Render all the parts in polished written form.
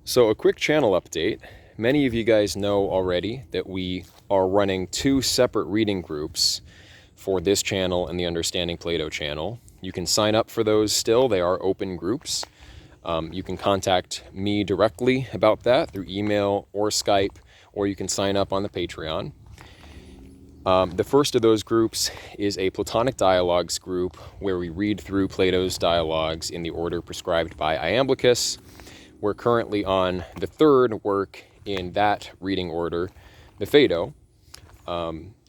So a quick channel update. Many of you guys know already that we are running two separate reading groups for this channel and the Understanding Plato channel. You can sign up for those still. They are open groups. You can contact me directly about that through email or Skype, or you can sign up on the Patreon. The first of those groups is a Platonic Dialogues group where we read through Plato's dialogues in the order prescribed by Iamblichus. We're currently on the third work in that reading order, the Phaedo.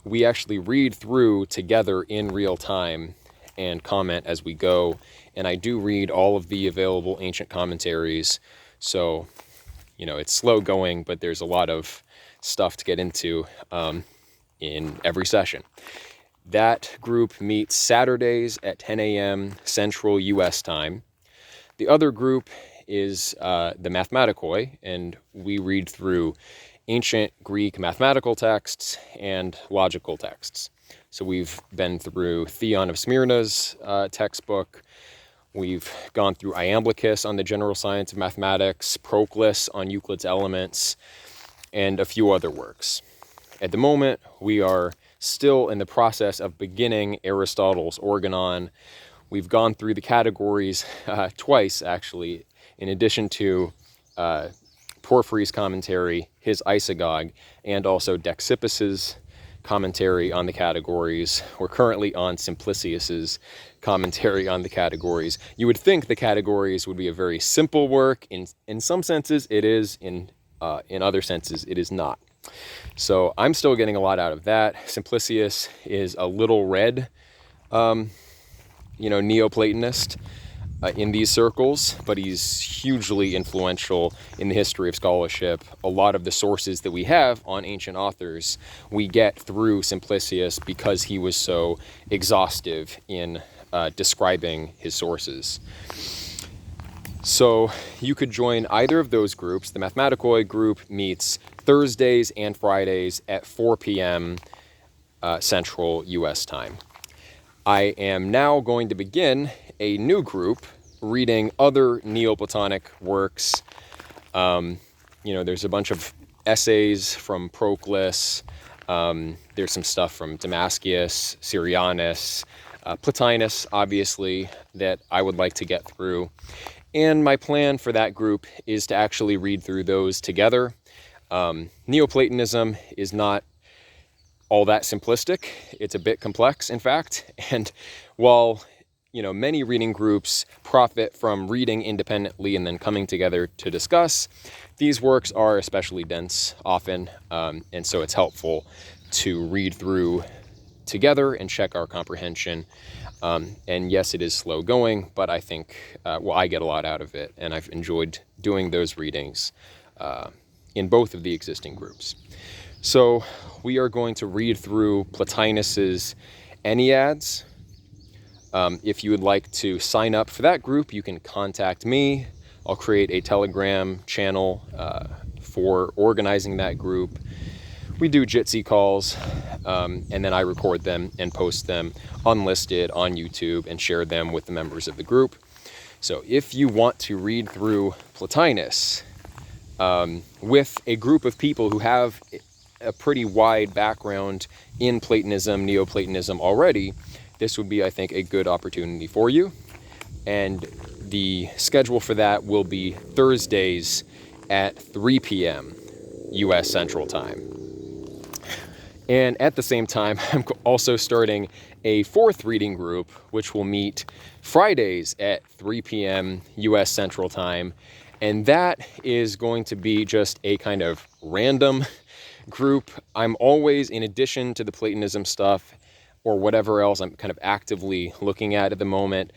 We actually read through together in real time and comment as we go. And I do read all of the available ancient commentaries. So, it's slow going, but there's a lot of stuff to get into in every session. That group meets Saturdays at 10 a.m. Central U.S. time. The other group is the Mathematicoi, and we read through ancient Greek mathematical texts and logical texts. So we've been through Theon of Smyrna's textbook. We've gone through Iamblichus on the general science of mathematics, Proclus on Euclid's Elements, and a few other works. At the moment, we are still in the process of beginning Aristotle's Organon. We've gone through the categories twice, actually, in addition to Porphyry's commentary, his Isagoge, and also Dexippus's commentary on the categories. We're currently on Simplicius's commentary on the categories. You would think the categories would be a very simple work. In some senses, it is. In other senses, it is not. So I'm still getting a lot out of that. Simplicius is a little red, Neoplatonist in these circles, but he's hugely influential in the history of scholarship. A lot of the sources that we have on ancient authors, we get through Simplicius because he was so exhaustive in describing his sources. So you could join either of those groups. The Mathematicoi group meets Thursdays and Fridays at 4 p.m. Central U.S. time. I am now going to begin a new group reading other Neoplatonic works. There's a bunch of essays from Proclus. There's some stuff from Damascus, Syrianus, Plotinus, obviously, that I would like to get through. And my plan for that group is to actually read through those together. Neoplatonism is not all that simplistic. It's a bit complex, in fact. And while, many reading groups profit from reading independently and then coming together to discuss, these works are especially dense often. And so it's helpful to read through together and check our comprehension. And yes, it is slow going, but I think, I get a lot out of it. And I've enjoyed doing those readings in both of the existing groups. So we are going to read through Plotinus's Enneads. If you would like to sign up for that group, you can contact me. I'll create a Telegram channel for organizing that group. We do Jitsi calls, and then I record them and post them unlisted on YouTube and share them with the members of the group. So if you want to read through Plotinus with a group of people who have a pretty wide background in Platonism, Neoplatonism already, this would be, I think, a good opportunity for you. And the schedule for that will be Thursdays at 3 p.m. U.S. Central Time. And at the same time, I'm also starting a fourth reading group, which will meet Fridays at 3 p.m. U.S. Central Time. And that is going to be just a kind of random group. I'm always, in addition to the Platonism stuff or whatever else I'm kind of actively looking at the moment,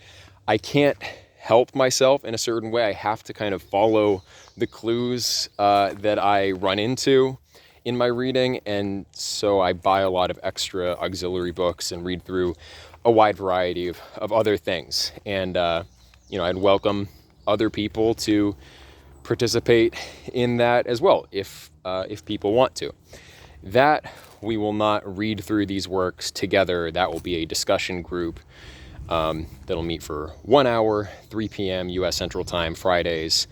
I can't help myself in a certain way. I have to kind of follow the clues that I run into in my reading, and so I buy a lot of extra auxiliary books and read through a wide variety of other things. And I'd welcome other people to participate in that as well if people want to. That we will not read through these works together. That will be a discussion group that'll meet for 1 hour, 3 p.m. U.S. Central Time, Fridays.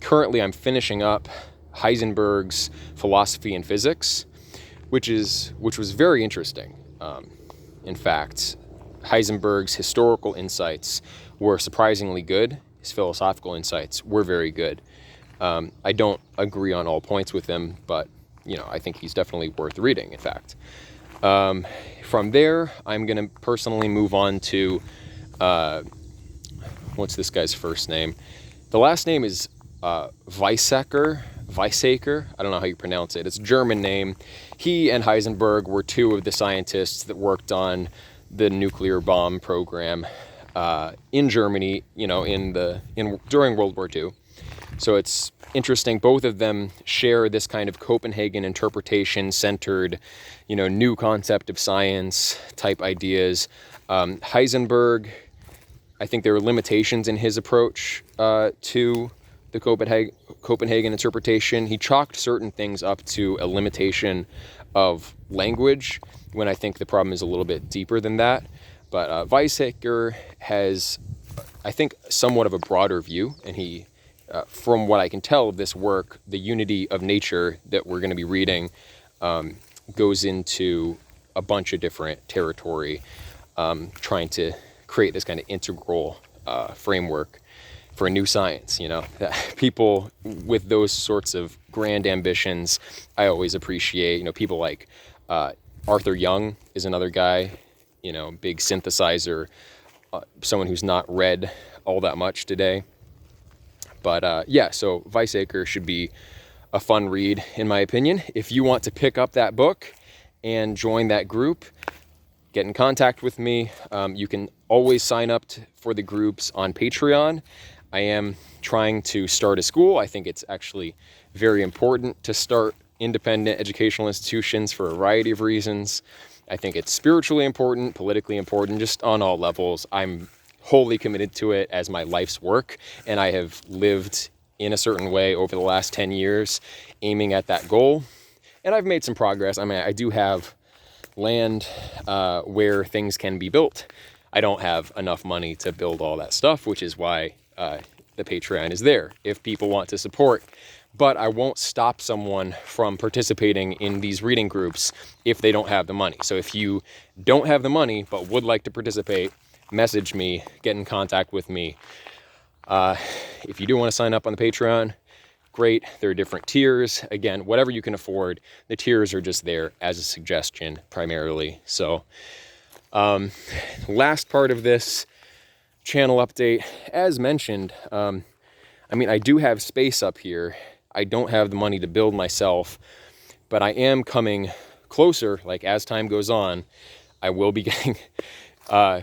Currently, I'm finishing up Heisenberg's Philosophy and Physics, which was very interesting. In fact, Heisenberg's historical insights were surprisingly good. His philosophical insights were very good. I don't agree on all points with him, but I think he's definitely worth reading, in fact. From there, I'm going to personally move on to, what's this guy's first name? The last name is Vicesacker. I don't know how you pronounce it. It's a German name. He and Heisenberg were two of the scientists that worked on the nuclear bomb program in Germany, during World War II. So it's interesting. Both of them share this kind of Copenhagen interpretation-centered, new concept of science type ideas. Heisenberg, I think there are limitations in his approach to the Copenhagen interpretation. He chalked certain things up to a limitation of language, when I think the problem is a little bit deeper than that. But Vicesacker has, I think, somewhat of a broader view, and he, from what I can tell of this work, the unity of nature that we're going to be reading goes into a bunch of different territory, trying to create this kind of integral framework for a new science. People with those sorts of grand ambitions, I always appreciate. People like Arthur Young is another guy, big synthesizer, someone who's not read all that much today. But so Vicesacker should be a fun read, in my opinion. If you want to pick up that book and join that group, get in contact with me. You can always sign up for the groups on Patreon. I am trying to start a school. I think it's actually very important to start independent educational institutions for a variety of reasons. I think it's spiritually important, politically important, just on all levels. I'm wholly committed to it as my life's work, and I have lived in a certain way over the last 10 years aiming at that goal. And I've made some progress. I do have land where things can be built. I don't have enough money to build all that stuff, which is why the Patreon is there, if people want to support. But I won't stop someone from participating in these reading groups if they don't have the money. So if you don't have the money but would like to participate, message me, get in contact with me. If you do want to sign up on the Patreon, great. There are different tiers. Again, whatever you can afford. The tiers are just there as a suggestion primarily. So last part of this channel update, as mentioned, I do have space up here. I don't have the money to build myself, but I am coming closer. Like, as time goes on, I will be getting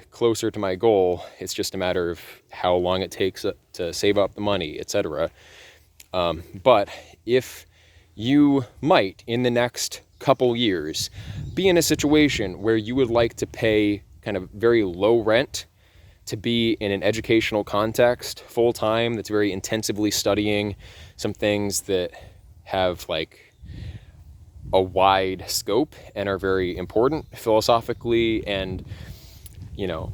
closer to my goal. It's just a matter of how long it takes to save up the money, etc. But if you might, in the next couple years, be in a situation where you would like to pay kind of very low rent to be in an educational context full time, that's very intensively studying some things that have like a wide scope and are very important philosophically, and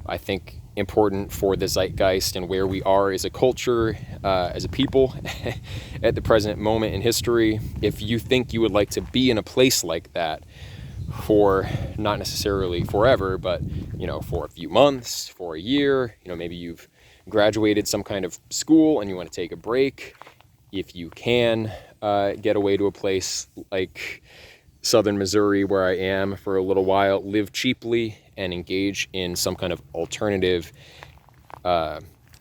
I think important for the zeitgeist and where we are as a culture, as a people at the present moment in history. If you think you would like to be in a place like that for not necessarily forever, but for a few months, for a year, maybe you've graduated some kind of school and you want to take a break, if you can get away to a place like southern Missouri, where I am, for a little while, live cheaply and engage in some kind of alternative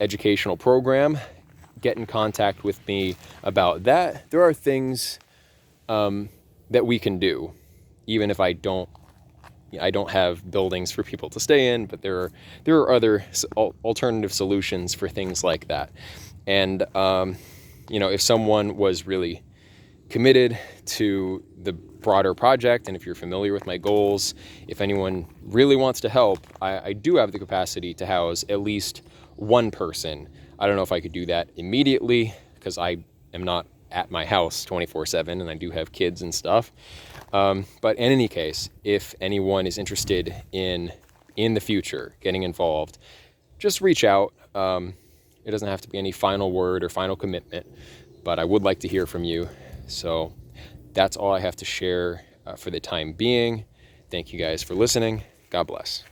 educational program, get in contact with me about that. There are things that we can do, even if I don't have buildings for people to stay in, but there are other alternative solutions for things like that. And if someone was really committed to the broader project, and if you're familiar with my goals, if anyone really wants to help, I do have the capacity to house at least one person. I don't know if I could do that immediately, because I am not at my house 24/7, and I do have kids and stuff. But in any case, if anyone is interested in the future getting involved, just reach out. It doesn't have to be any final word or final commitment, but I would like to hear from you. So that's all I have to share for the time being. Thank you guys for listening. God bless.